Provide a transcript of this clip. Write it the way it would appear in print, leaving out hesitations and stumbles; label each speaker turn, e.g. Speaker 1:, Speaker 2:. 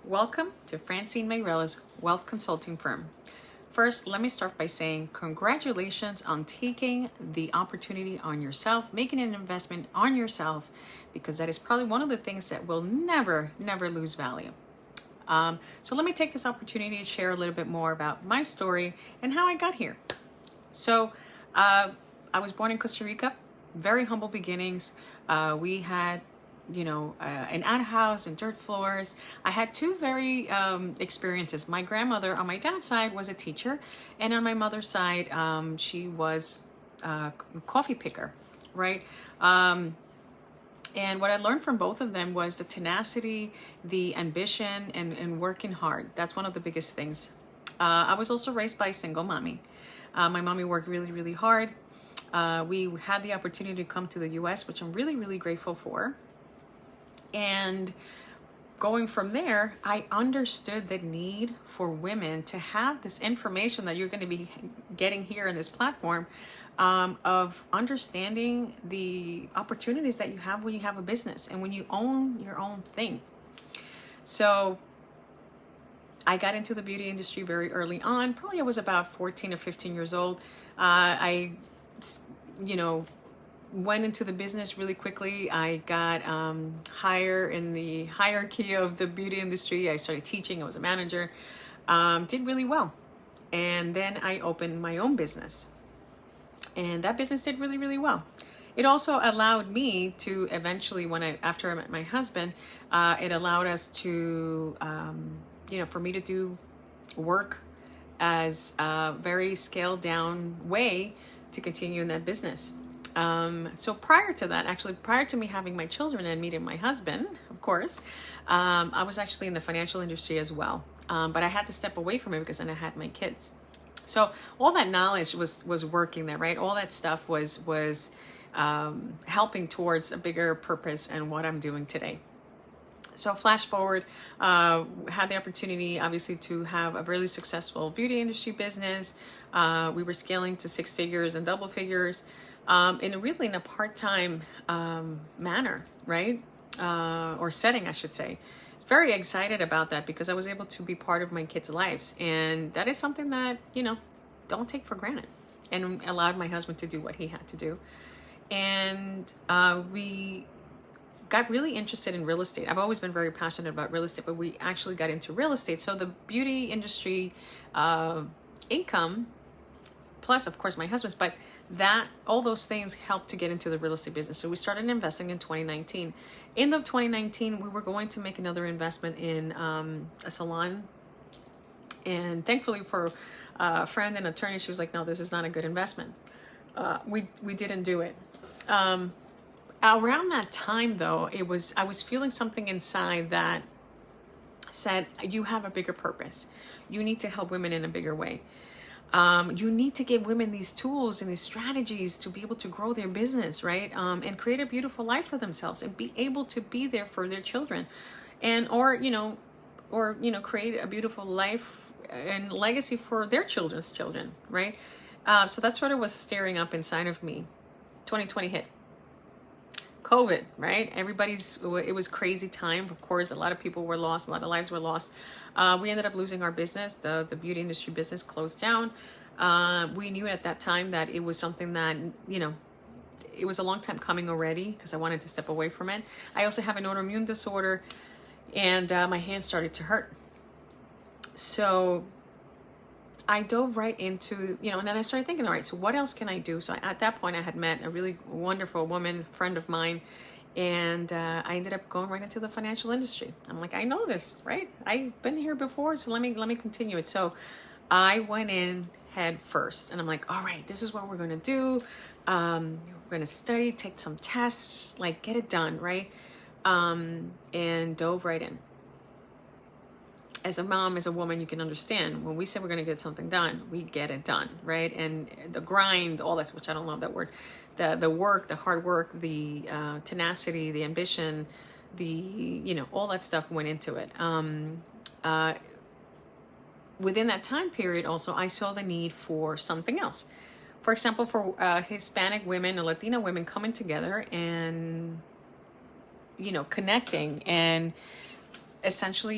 Speaker 1: Welcome to Francine Meyreles Wealth Consulting Firm. First, let me start by saying congratulations on taking the opportunity on yourself, making an investment on yourself, because that is probably one of the things that will never lose value. So let me take this opportunity to share a little bit more about my story and how I got here. So I was born in Costa Rica, very humble beginnings. We had an outhouse and dirt floors. I had two very experiences. My grandmother on my dad's side was a teacher, and on my mother's side, she was a coffee picker, right? And what I learned from both of them was the tenacity, the ambition, and working hard. That's one of the biggest things. I was also raised by a single mommy. My mommy worked really hard. We had the opportunity to come to the US, which I'm really grateful for. And going from there, I understood the need for women to have this information that you're going to be getting here in this platform, of understanding the opportunities that you have when you have a business and when you own your own thing. So I got into the beauty industry very early on. Probably I was about 14 or 15 years old. I went into the business really quickly. I got higher in the hierarchy of the beauty industry. I started teaching. I was a manager. Did really well. And then I opened my own business. And that business did really well. It also allowed me to eventually, after I met my husband, it allowed us to, for me to do work as a very scaled down way to continue in that business. So prior to that, actually prior to me having my children and meeting my husband, of course, I was actually in the financial industry as well. But I had to step away from it because then I had my kids. So all that knowledge was working there, right? All that stuff was helping towards a bigger purpose and what I'm doing today. So flash forward, had the opportunity, obviously, to have a really successful beauty industry business. We were scaling to six figures and double figures. In a part-time manner, right? Or setting, I should say. Very excited about that because I was able to be part of my kids' lives. And that is something that, don't take for granted. And allowed my husband to do what he had to do. And we got really interested in real estate. I've always been very passionate about real estate, but we actually got into real estate. So the beauty industry income, plus, of course, my husband's, but all those things helped to get into the real estate business. So we started investing in 2019. End of 2019, we were going to make another investment in a salon. And thankfully for a friend and attorney, she was like, no, this is not a good investment. We didn't do it. Around that time though, I was feeling something inside that said, you have a bigger purpose. You need to help women in a bigger way. You need to give women these tools and these strategies to be able to grow their business, right? And create a beautiful life for themselves and be able to be there for their children, or create a beautiful life and legacy for their children's children, right? So that's what it was stirring up inside of me. 2020 hit. COVID, right? It was crazy time. Of course, a lot of people were lost. A lot of lives were lost. We ended up losing our business. The beauty industry business closed down. We knew at that time that it was something that, it was a long time coming already because I wanted to step away from it. I also have an autoimmune disorder and my hands started to hurt. So I dove right into, and then I started thinking, all right, so what else can I do? So at that point I had met a really wonderful woman, friend of mine, and I ended up going right into the financial industry. I'm like, I know this, right? I've been here before, so let me continue it. So I went in head first and I'm like, all right, this is what we're going to do. We're going to study, take some tests, like get it done, right? And dove right in. As a mom, as a woman, you can understand when we say we're going to get something done, we get it done, right? And the grind, all that, which I don't love that word, the work, the hard work, the tenacity, the ambition, all that stuff went into it. Within that time period, also, I saw the need for something else. For example, for Hispanic women or Latina women coming together and, connecting and essentially